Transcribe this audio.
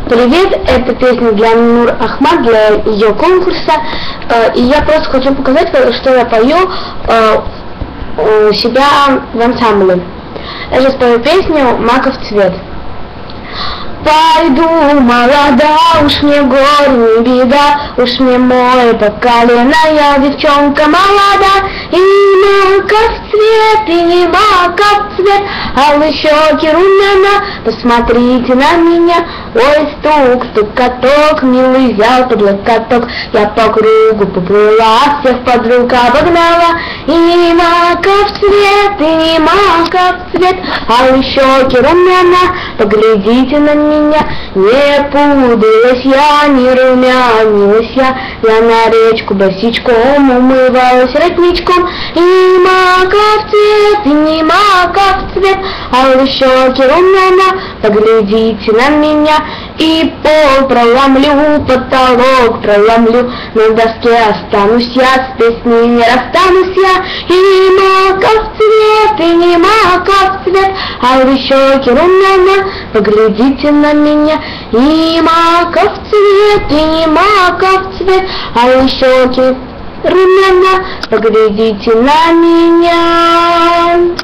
Привет, это песня для Нур Ахмад, для ее конкурса. И я просто хочу показать, что я пою у себя в ансамбле. Я сейчас пою песню «Маков цвет». Пойду, молода, уж мне горе не беда, уж мне море по колено, я девчонка молода, и маков цвет, и не маков цвет, алые щеки румяна, посмотрите на меня. Ой, стук, стук, каток, милый взял под локоток, я по кругу поплыла, всех подруг обогнала, и маков цвет, и не маков цвет, алые щеки румяна, поглядите на меня. Не пудрилась я, не румянилась я на речку босичком умывалась родничком, и маков цвет, и не маков цвет, алые щеки румяна, поглядите на меня. И пол проломлю, потолок проломлю, на доске останусь я, с песней не расстанусь я, и маков цвет, и не маков цвет, алые щеки румяна, поглядите на меня. И маков цвет, и не маков цвет, алые щеки румяна, поглядите на меня.